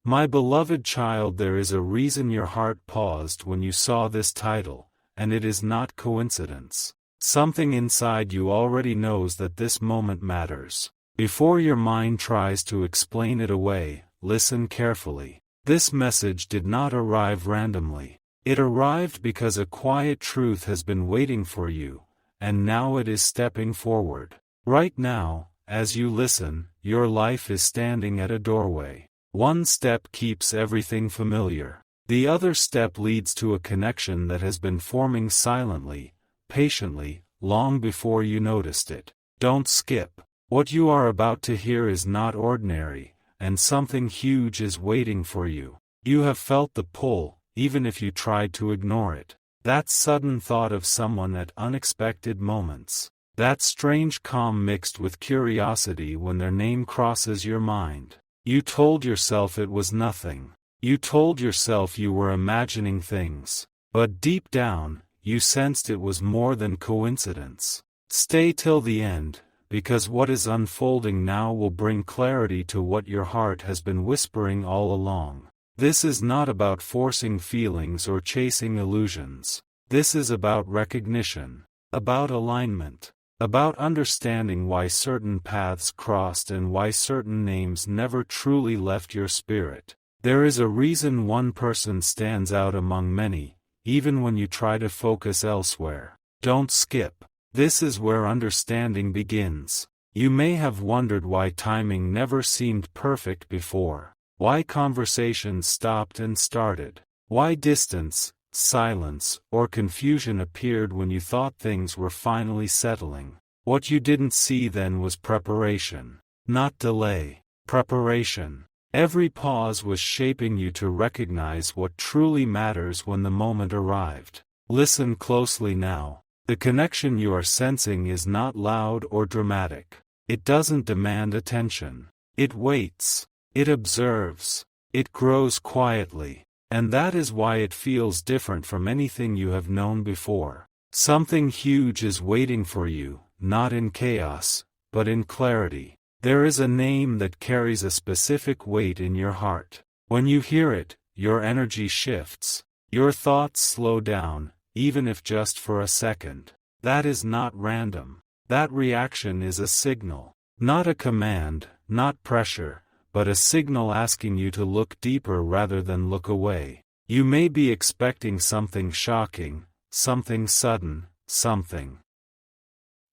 My beloved child, there is a reason your heart paused when you saw this title, and it is not coincidence. Something inside you already knows that this moment matters. Before your mind tries to explain it away, listen carefully. This message did not arrive randomly. It arrived because a quiet truth has been waiting for you, and now it is stepping forward. Right now, as you listen, your life is standing at a doorway. One step keeps everything familiar. The other step leads to a connection that has been forming silently, patiently, long before you noticed it. Don't skip. What you are about to hear is not ordinary, and something huge is waiting for you. You have felt the pull, even if you tried to ignore it. That sudden thought of someone at unexpected moments. That strange calm mixed with curiosity when their name crosses your mind. You told yourself it was nothing. You told yourself you were imagining things. But deep down, you sensed it was more than coincidence. Stay till the end, because what is unfolding now will bring clarity to what your heart has been whispering all along. This is not about forcing feelings or chasing illusions. This is about recognition, about alignment, about understanding why certain paths crossed and why certain names never truly left your spirit. There is a reason one person stands out among many, even when you try to focus elsewhere. Don't skip. This is where understanding begins. You may have wondered why timing never seemed perfect before. Why conversations stopped and started. Why distance, silence, or confusion appeared when you thought things were finally settling. What you didn't see then was preparation. Not delay. Preparation. Every pause was shaping you to recognize what truly matters when the moment arrived. Listen closely now. The connection you are sensing is not loud or dramatic. It doesn't demand attention. It waits. It observes. It grows quietly. And that is why it feels different from anything you have known before. Something huge is waiting for you, not in chaos, but in clarity. There is a name that carries a specific weight in your heart. When you hear it, your energy shifts. Your thoughts slow down, even if just for a second. That is not random. That reaction is a signal. Not a command, not pressure, but a signal asking you to look deeper rather than look away. You may be expecting something shocking, something sudden, something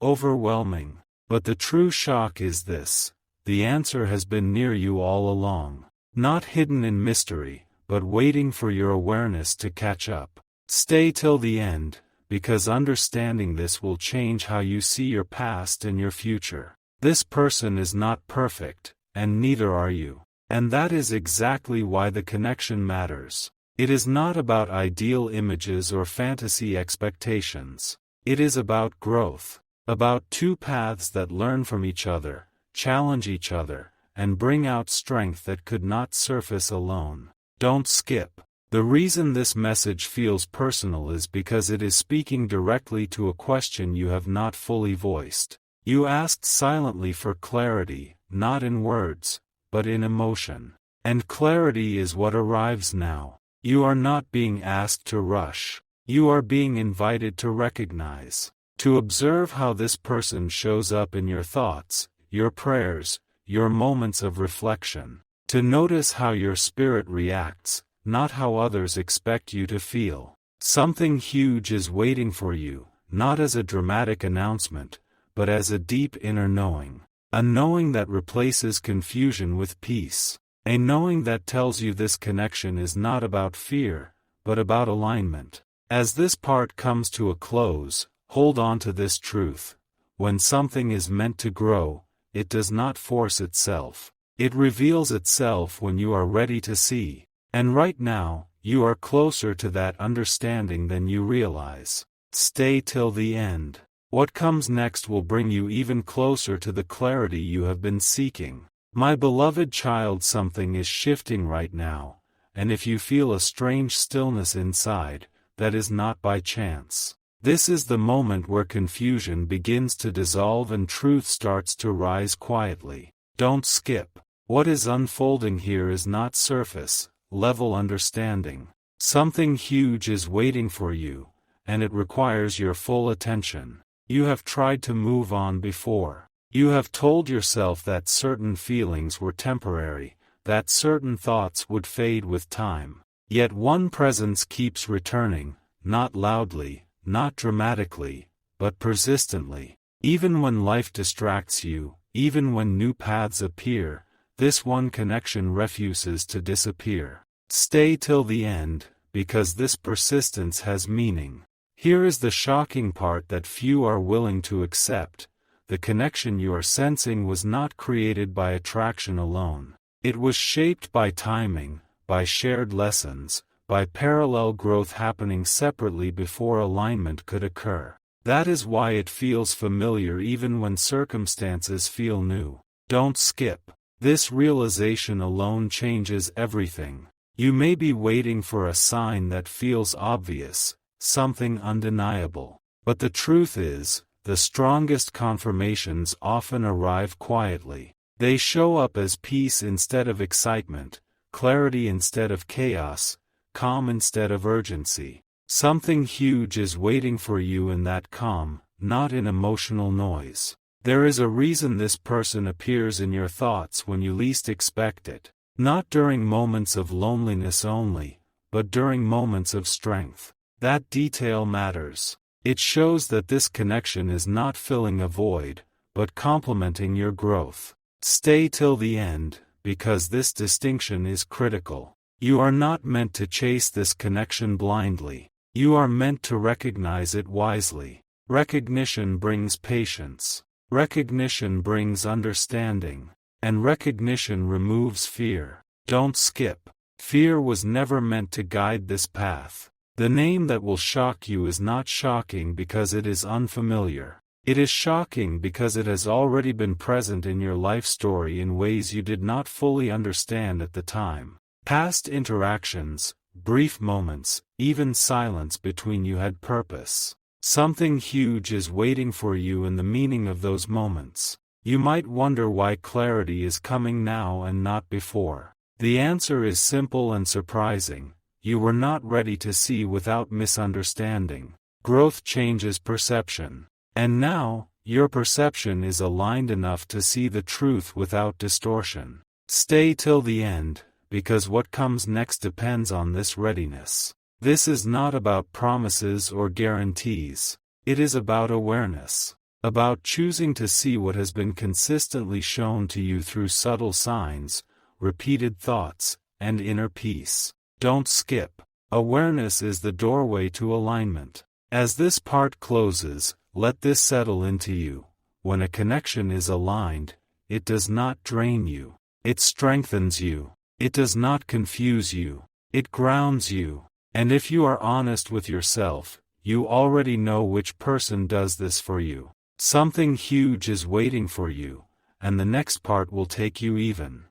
overwhelming. But the true shock is this: the answer has been near you all along. Not hidden in mystery, but waiting for your awareness to catch up. Stay till the end, because understanding this will change how you see your past and your future. This person is not perfect, and neither are you. And that is exactly why the connection matters. It is not about ideal images or fantasy expectations. It is about growth. About two paths that learn from each other, challenge each other, and bring out strength that could not surface alone. Don't skip. The reason this message feels personal is because it is speaking directly to a question you have not fully voiced. You asked silently for clarity, not in words, but in emotion. And clarity is what arrives now. You are not being asked to rush. You are being invited to recognize, to observe how this person shows up in your thoughts, your prayers, your moments of reflection. To notice how your spirit reacts, not how others expect you to feel. Something huge is waiting for you, not as a dramatic announcement, but as a deep inner knowing. A knowing that replaces confusion with peace. A knowing that tells you this connection is not about fear, but about alignment. As this part comes to a close, hold on to this truth. When something is meant to grow, it does not force itself. It reveals itself when you are ready to see. And right now, you are closer to that understanding than you realize. Stay till the end. What comes next will bring you even closer to the clarity you have been seeking. My beloved child, something is shifting right now, and if you feel a strange stillness inside, that is not by chance. This is the moment where confusion begins to dissolve and truth starts to rise quietly. Don't skip. What is unfolding here is not surface level understanding. Something huge is waiting for you, and it requires your full attention. You have tried to move on before. You have told yourself that certain feelings were temporary, that certain thoughts would fade with time. Yet one presence keeps returning, not loudly, not dramatically, but persistently. Even when life distracts you, even when new paths appear, this one connection refuses to disappear. Stay till the end, because this persistence has meaning. Here is the shocking part that few are willing to accept. The connection you are sensing was not created by attraction alone. It was shaped by timing, by shared lessons, by parallel growth happening separately before alignment could occur. That is why it feels familiar even when circumstances feel new. Don't skip. This realization alone changes everything. You may be waiting for a sign that feels obvious, something undeniable. But the truth is, the strongest confirmations often arrive quietly. They show up as peace instead of excitement, clarity instead of chaos, calm instead of urgency. Something huge is waiting for you in that calm, not in emotional noise. There is a reason this person appears in your thoughts when you least expect it. Not during moments of loneliness only, but during moments of strength. That detail matters. It shows that this connection is not filling a void, but complementing your growth. Stay till the end, because this distinction is critical. You are not meant to chase this connection blindly. You are meant to recognize it wisely. Recognition brings patience. Recognition brings understanding. And recognition removes fear. Don't skip. Fear was never meant to guide this path. The name that will shock you is not shocking because it is unfamiliar. It is shocking because it has already been present in your life story in ways you did not fully understand at the time. Past interactions, brief moments, even silence between you had purpose. Something huge is waiting for you in the meaning of those moments. You might wonder why clarity is coming now and not before. The answer is simple and surprising. You were not ready to see without misunderstanding. Growth changes perception. And now, your perception is aligned enough to see the truth without distortion. Stay till the end, because what comes next depends on this readiness. This is not about promises or guarantees. It is about awareness. About choosing to see what has been consistently shown to you through subtle signs, repeated thoughts, and inner peace. Don't skip. Awareness is the doorway to alignment. As this part closes, let this settle into you. When a connection is aligned, it does not drain you. It strengthens you. It does not confuse you. It grounds you. And if you are honest with yourself, you already know which person does this for you. Something huge is waiting for you, and the next part will take you even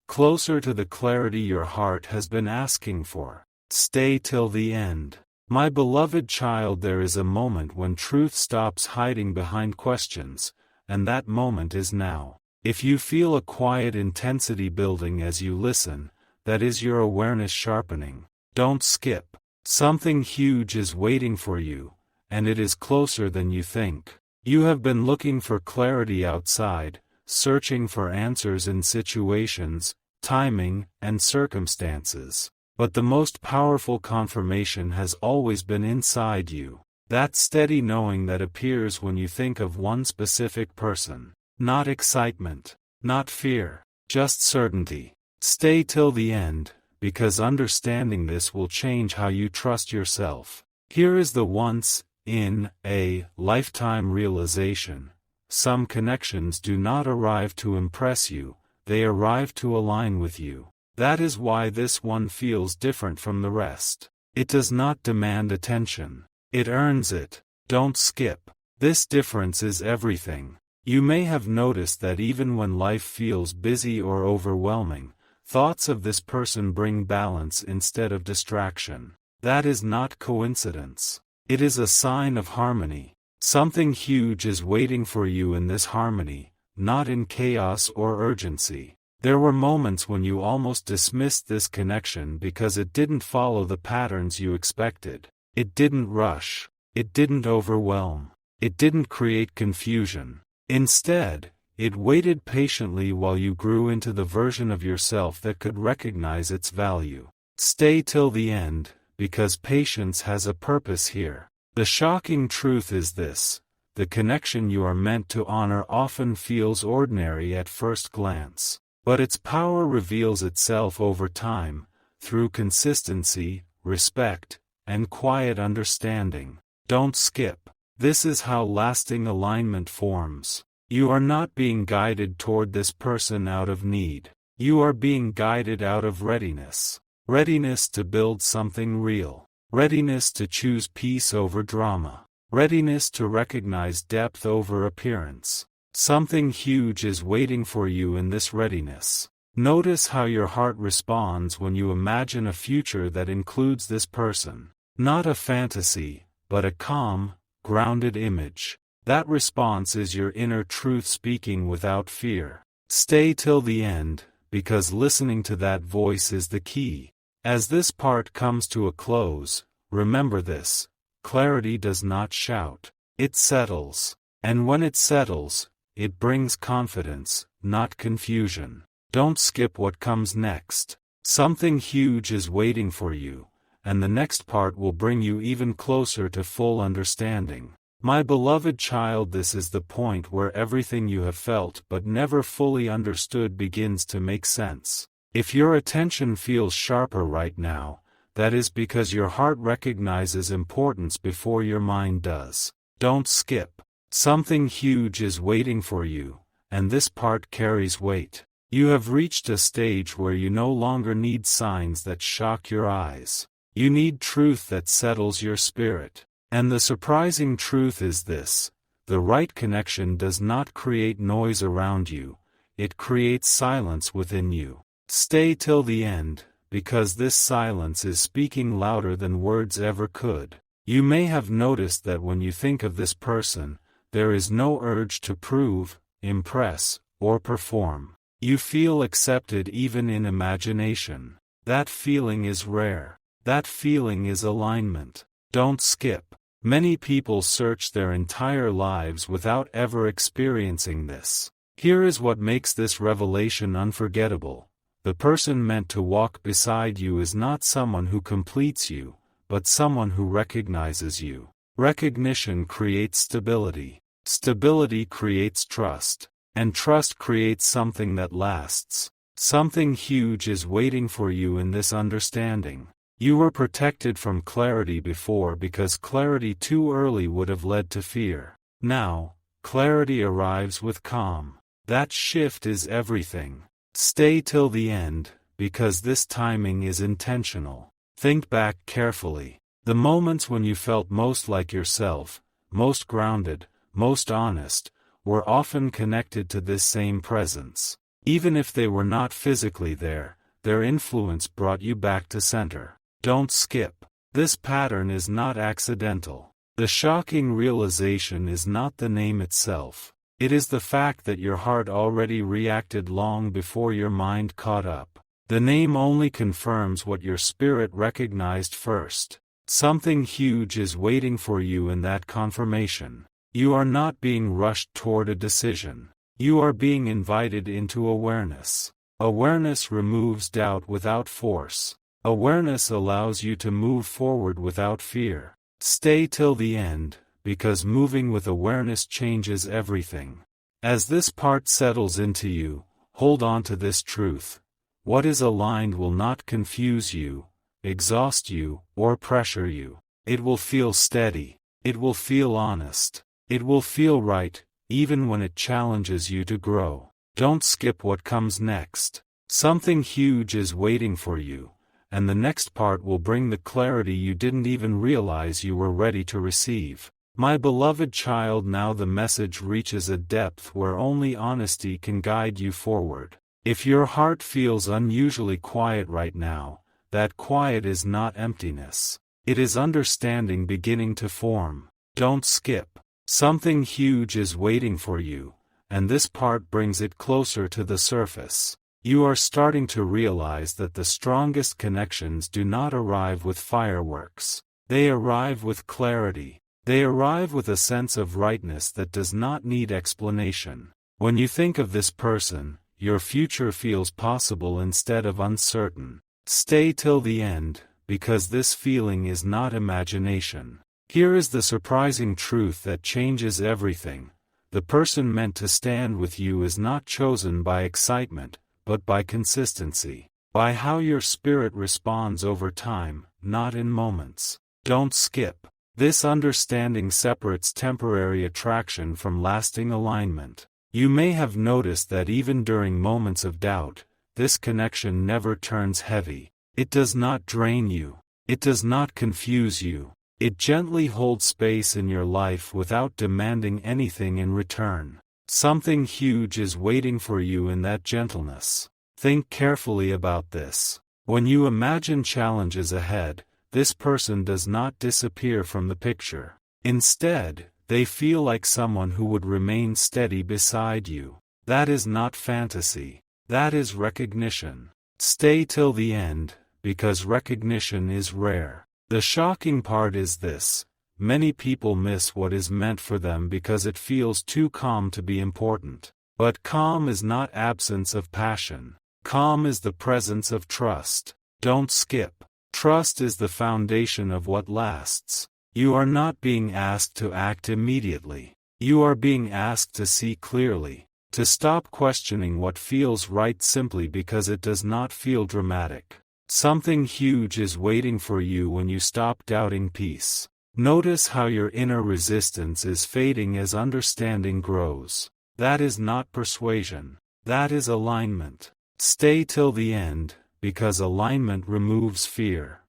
closer to the clarity your heart has been asking for. Stay till the end. My beloved child, there is a moment when truth stops hiding behind questions, and that moment is now. If you feel a quiet intensity building as you listen, that is your awareness sharpening. Don't skip. Something huge is waiting for you, and it is closer than you think. You have been looking for clarity outside, searching for answers in situations, timing, and circumstances. But the most powerful confirmation has always been inside you. That steady knowing that appears when you think of one specific person. Not excitement, not fear, just certainty. Stay till the end, because understanding this will change how you trust yourself. Here is the once in a lifetime realization. Some connections do not arrive to impress you, they arrive to align with you. That is why this one feels different from the rest. It does not demand attention. It earns it. Don't skip. This difference is everything. You may have noticed that even when life feels busy or overwhelming, thoughts of this person bring balance instead of distraction. That is not coincidence. It is a sign of harmony. Something huge is waiting for you in this harmony, not in chaos or urgency. There were moments when you almost dismissed this connection because it didn't follow the patterns you expected. It didn't rush. It didn't overwhelm. It didn't create confusion. Instead, it waited patiently while you grew into the version of yourself that could recognize its value. Stay till the end, because patience has a purpose here. The shocking truth is this: the connection you are meant to honor often feels ordinary at first glance. But its power reveals itself over time, through consistency, respect, and quiet understanding. Don't skip. This is how lasting alignment forms. You are not being guided toward this person out of need. You are being guided out of readiness. Readiness to build something real. Readiness to choose peace over drama. Readiness to recognize depth over appearance. Something huge is waiting for you in this readiness. Notice how your heart responds when you imagine a future that includes this person. Not a fantasy, but a calm, grounded image. That response is your inner truth speaking without fear. Stay till the end, because listening to that voice is the key. As this part comes to a close, remember this: clarity does not shout. It settles. And when it settles, it brings confidence, not confusion. Don't skip what comes next. Something huge is waiting for you, and the next part will bring you even closer to full understanding. My beloved child, this is the point where everything you have felt but never fully understood begins to make sense. If your attention feels sharper right now, that is because your heart recognizes importance before your mind does. Don't skip. Something huge is waiting for you, and this part carries weight. You have reached a stage where you no longer need signs that shock your eyes. You need truth that settles your spirit. And the surprising truth is this: the right connection does not create noise around you, it creates silence within you. Stay till the end, because this silence is speaking louder than words ever could. You may have noticed that when you think of this person, there is no urge to prove, impress, or perform. You feel accepted even in imagination. That feeling is rare. That feeling is alignment. Don't skip. Many people search their entire lives without ever experiencing this. Here is what makes this revelation unforgettable. The person meant to walk beside you is not someone who completes you, but someone who recognizes you. Recognition creates stability. Stability creates trust. And trust creates something that lasts. Something huge is waiting for you in this understanding. You were protected from clarity before because clarity too early would have led to fear. Now, clarity arrives with calm. That shift is everything. Stay till the end, because this timing is intentional. Think back carefully. The moments when you felt most like yourself, most grounded, most honest, were often connected to this same presence. Even if they were not physically there, their influence brought you back to center. Don't skip. This pattern is not accidental. The shocking realization is not the name itself. It is the fact that your heart already reacted long before your mind caught up. The name only confirms what your spirit recognized first. Something huge is waiting for you in that confirmation. You are not being rushed toward a decision. You are being invited into awareness. Awareness removes doubt without force. Awareness allows you to move forward without fear. Stay till the end, because moving with awareness changes everything. As this part settles into you, hold on to this truth. What is aligned will not confuse you, exhaust you, or pressure you. It will feel steady. It will feel honest. It will feel right, even when it challenges you to grow. Don't skip what comes next. Something huge is waiting for you, and the next part will bring the clarity you didn't even realize you were ready to receive. My beloved child, now the message reaches a depth where only honesty can guide you forward. If your heart feels unusually quiet right now, that quiet is not emptiness. It is understanding beginning to form. Don't skip. Something huge is waiting for you, and this part brings it closer to the surface. You are starting to realize that the strongest connections do not arrive with fireworks. They arrive with clarity. They arrive with a sense of rightness that does not need explanation. When you think of this person, your future feels possible instead of uncertain. Stay till the end, because this feeling is not imagination. Here is the surprising truth that changes everything. The person meant to stand with you is not chosen by excitement, but by consistency, by how your spirit responds over time, not in moments. Don't skip. This understanding separates temporary attraction from lasting alignment. You may have noticed that even during moments of doubt, this connection never turns heavy. It does not drain you. It does not confuse you. It gently holds space in your life without demanding anything in return. Something huge is waiting for you in that gentleness. Think carefully about this. When you imagine challenges ahead, this person does not disappear from the picture. Instead, they feel like someone who would remain steady beside you. That is not fantasy. That is recognition. Stay till the end, because recognition is rare. The shocking part is this: many people miss what is meant for them because it feels too calm to be important. But calm is not absence of passion. Calm is the presence of trust. Don't skip. Trust is the foundation of what lasts. You are not being asked to act immediately. You are being asked to see clearly, to stop questioning what feels right simply because it does not feel dramatic. Something huge is waiting for you when you stop doubting peace. Notice how your inner resistance is fading as understanding grows. That is not persuasion. That is alignment. Stay till the end, because alignment removes fear.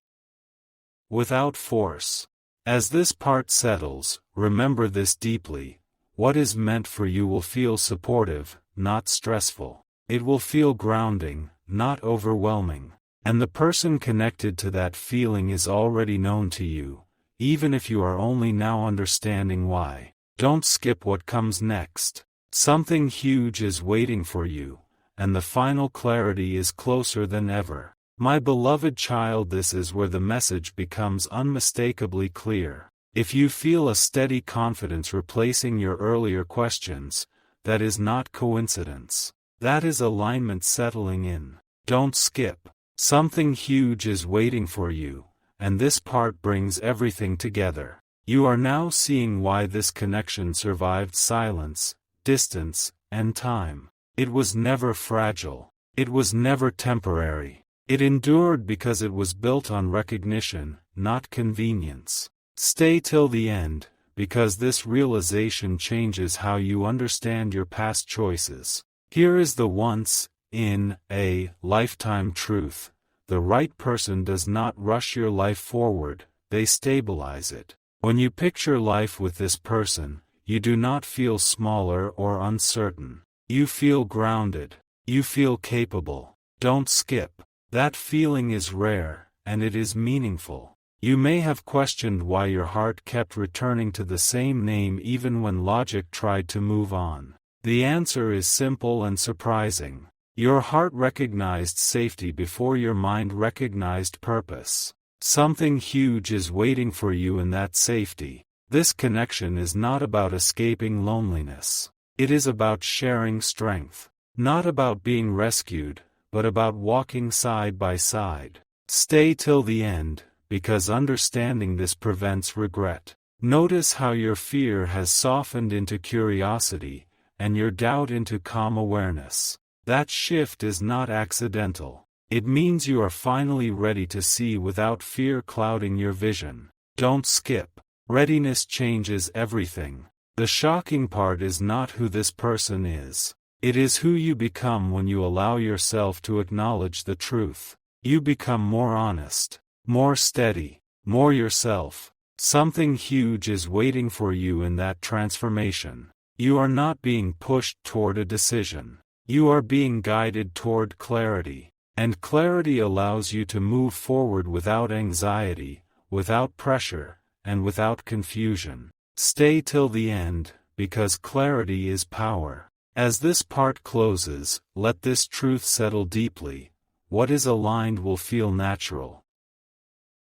Without force. As this part settles, remember this deeply: what is meant for you will feel supportive, not stressful. It will feel grounding, not overwhelming. And the person connected to that feeling is already known to you, even if you are only now understanding why. Don't skip what comes next. Something huge is waiting for you, and the final clarity is closer than ever. My beloved child, this is where the message becomes unmistakably clear. If you feel a steady confidence replacing your earlier questions, that is not coincidence. That is alignment settling in. Don't skip. Something huge is waiting for you, and this part brings everything together. You are now seeing why this connection survived silence, distance, and time. It was never fragile. It was never temporary. It endured because it was built on recognition, not convenience. Stay till the end, because this realization changes how you understand your past choices. Here is the once in a lifetime truth: the right person does not rush your life forward, they stabilize it. When you picture life with this person, you do not feel smaller or uncertain. You feel grounded. You feel capable. Don't skip. That feeling is rare, and it is meaningful. You may have questioned why your heart kept returning to the same name even when logic tried to move on. The answer is simple and surprising. Your heart recognized safety before your mind recognized purpose. Something huge is waiting for you in that safety. This connection is not about escaping loneliness. It is about sharing strength. Not about being rescued, but about walking side by side. Stay till the end, because understanding this prevents regret. Notice how your fear has softened into curiosity, and your doubt into calm awareness. That shift is not accidental. It means you are finally ready to see without fear clouding your vision. Don't skip. Readiness changes everything. The shocking part is not who this person is. It is who you become when you allow yourself to acknowledge the truth. You become more honest, more steady, more yourself. Something huge is waiting for you in that transformation. You are not being pushed toward a decision. You are being guided toward clarity. And clarity allows you to move forward without anxiety, without pressure, and without confusion. Stay till the end, because clarity is power. As this part closes, let this truth settle deeply. What is aligned will feel natural,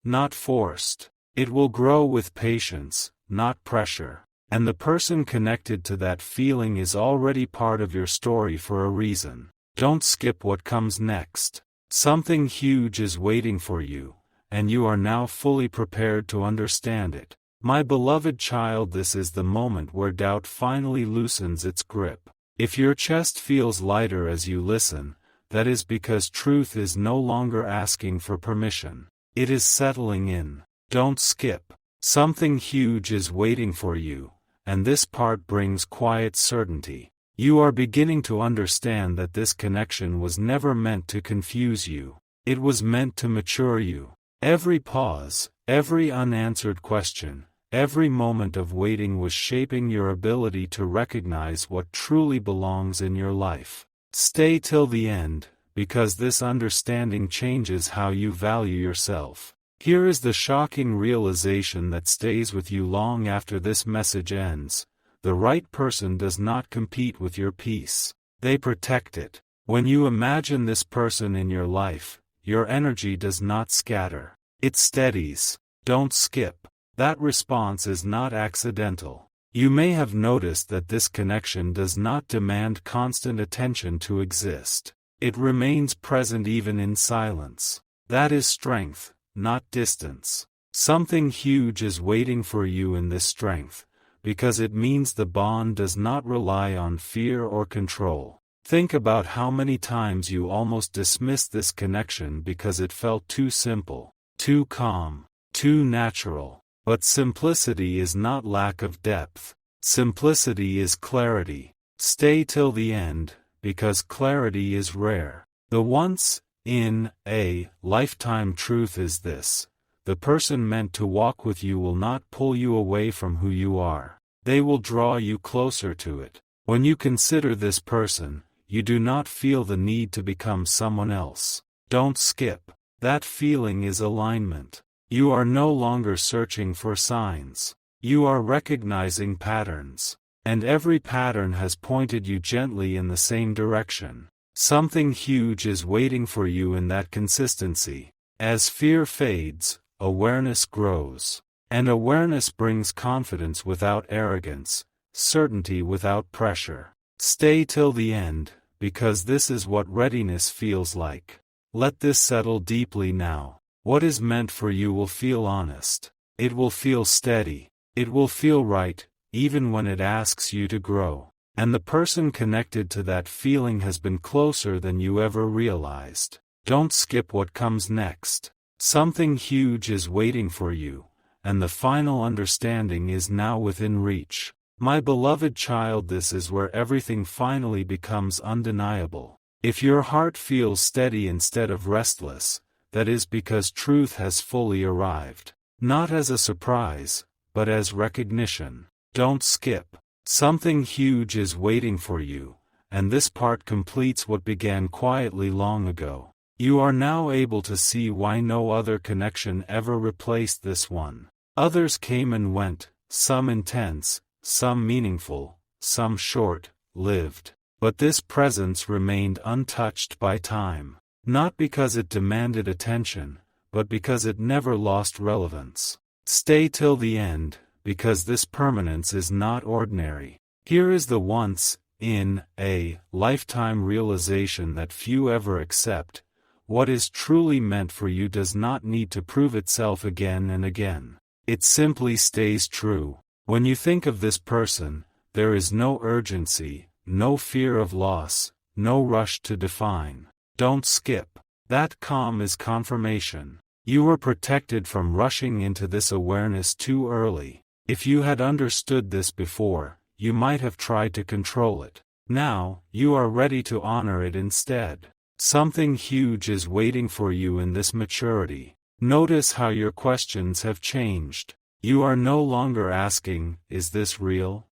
not forced. It will grow with patience, not pressure. And the person connected to that feeling is already part of your story for a reason. Don't skip what comes next. Something huge is waiting for you, and you are now fully prepared to understand it. My beloved child, this is the moment where doubt finally loosens its grip. If your chest feels lighter as you listen, that is because truth is no longer asking for permission. It is settling in. Don't skip. Something huge is waiting for you, and this part brings quiet certainty. You are beginning to understand that this connection was never meant to confuse you. It was meant to mature you. Every pause, every unanswered question, every moment of waiting was shaping your ability to recognize what truly belongs in your life. Stay till the end, because this understanding changes how you value yourself. Here is the shocking realization that stays with you long after this message ends. The right person does not compete with your peace. They protect it. When you imagine this person in your life, your energy does not scatter. It steadies. Don't skip. That response is not accidental. You may have noticed that this connection does not demand constant attention to exist. It remains present even in silence. That is strength, not distance. Something huge is waiting for you in this strength, because it means the bond does not rely on fear or control. Think about how many times you almost dismissed this connection because it felt too simple, too calm, too natural. But simplicity is not lack of depth. Simplicity is clarity. Stay till the end, because clarity is rare. The once in a lifetime truth is this: the person meant to walk with you will not pull you away from who you are. They will draw you closer to it. When you consider this person, you do not feel the need to become someone else. Don't skip. That feeling is alignment. You are no longer searching for signs. You are recognizing patterns. And every pattern has pointed you gently in the same direction. Something huge is waiting for you in that consistency. As fear fades, awareness grows. And awareness brings confidence without arrogance, certainty without pressure. Stay till the end, because this is what readiness feels like. Let this settle deeply now. What is meant for you will feel honest. It will feel steady. It will feel right, even when it asks you to grow. And the person connected to that feeling has been closer than you ever realized. Don't skip what comes next. Something huge is waiting for you, and the final understanding is now within reach. My beloved child, this is where everything finally becomes undeniable. If your heart feels steady instead of restless, that is because truth has fully arrived. Not as a surprise, but as recognition. Don't skip. Something huge is waiting for you, and this part completes what began quietly long ago. You are now able to see why no other connection ever replaced this one. Others came and went, some intense, some meaningful, some short-lived. But this presence remained untouched by time. Not because it demanded attention, but because it never lost relevance. Stay till the end, because this permanence is not ordinary. Here is the once in a lifetime realization that few ever accept. What is truly meant for you does not need to prove itself again and again. It simply stays true. When you think of this person, there is no urgency, no fear of loss, no rush to define. Don't skip. That calm is confirmation. You were protected from rushing into this awareness too early. If you had understood this before, you might have tried to control it. Now, you are ready to honor it instead. Something huge is waiting for you in this maturity. Notice how your questions have changed. You are no longer asking, "Is this real?"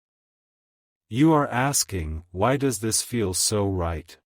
You are asking, "Why does this feel so right?"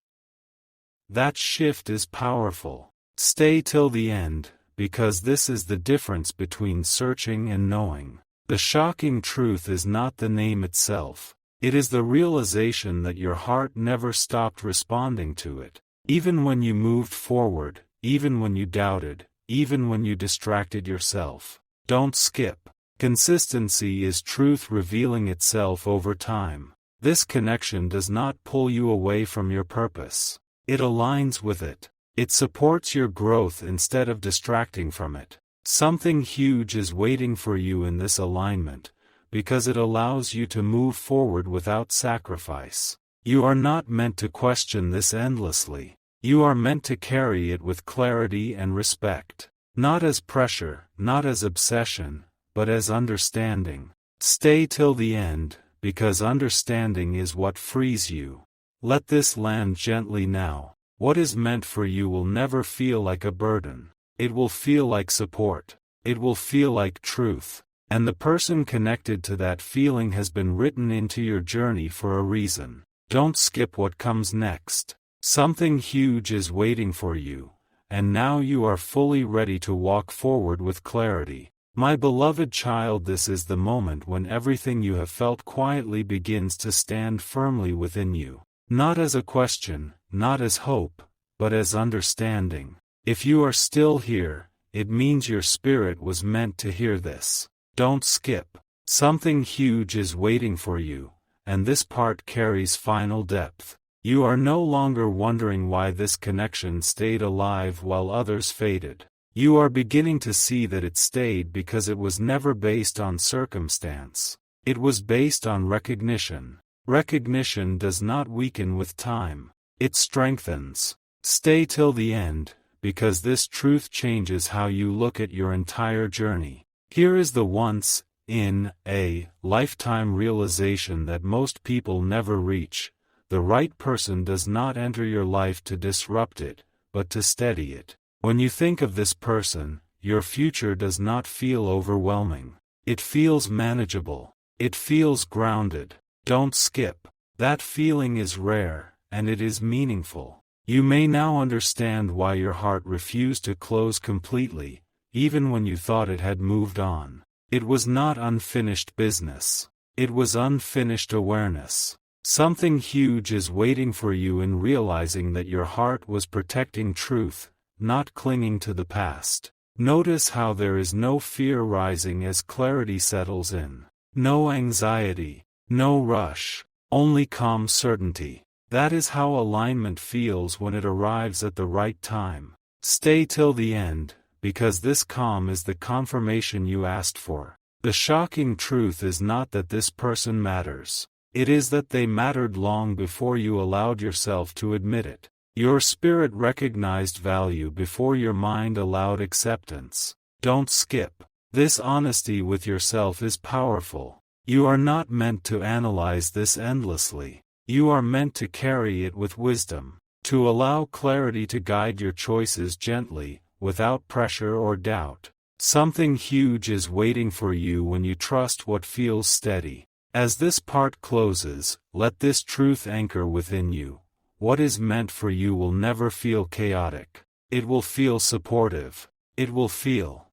That shift is powerful. Stay till the end, because this is the difference between searching and knowing. The shocking truth is not the name itself, It is the realization that your heart never stopped responding to it. Even when you moved forward, even when you doubted, even when you distracted yourself. Don't skip. Consistency is truth revealing itself over time. This connection does not pull you away from your purpose. It aligns with it. It supports your growth instead of distracting from it. Something huge is waiting for you in this alignment, because it allows you to move forward without sacrifice. You are not meant to question this endlessly. You are meant to carry it with clarity and respect. Not as pressure, not as obsession, but as understanding. Stay till the end, because understanding is what frees you. Let this land gently now. What is meant for you will never feel like a burden. It will feel like support. It will feel like truth. And the person connected to that feeling has been written into your journey for a reason. Don't skip what comes next. Something huge is waiting for you, and now you are fully ready to walk forward with clarity. My beloved child, this is the moment when everything you have felt quietly begins to stand firmly within you. Not as a question, not as hope, but as understanding. If you are still here, it means your spirit was meant to hear this. Don't skip. Something huge is waiting for you, and this part carries final depth. You are no longer wondering why this connection stayed alive while others faded. You are beginning to see that it stayed because it was never based on circumstance. It was based on recognition. Recognition does not weaken with time. It strengthens. Stay till the end, because this truth changes how you look at your entire journey. Here is the once in a lifetime realization that most people never reach. The right person does not enter your life to disrupt it, but to steady it. When you think of this person, your future does not feel overwhelming. It feels manageable. It feels grounded. Don't skip. That feeling is rare, and it is meaningful. You may now understand why your heart refused to close completely, even when you thought it had moved on. It was not unfinished business. It was unfinished awareness. Something huge is waiting for you in realizing that your heart was protecting truth, not clinging to the past. Notice how there is no fear rising as clarity settles in. No anxiety. No rush. Only calm certainty. That is how alignment feels when it arrives at the right time. Stay till the end, because this calm is the confirmation you asked for. The shocking truth is not that this person matters. It is that they mattered long before you allowed yourself to admit it. Your spirit recognized value before your mind allowed acceptance. Don't skip. This honesty with yourself is powerful. You are not meant to analyze this endlessly. You are meant to carry it with wisdom, to allow clarity to guide your choices gently, without pressure or doubt. Something huge is waiting for you when you trust what feels steady. As this part closes, let this truth anchor within you. What is meant for you will never feel chaotic. It will feel supportive. It will feel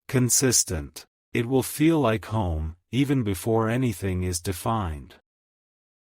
consistent. It will feel like home, even before anything is defined.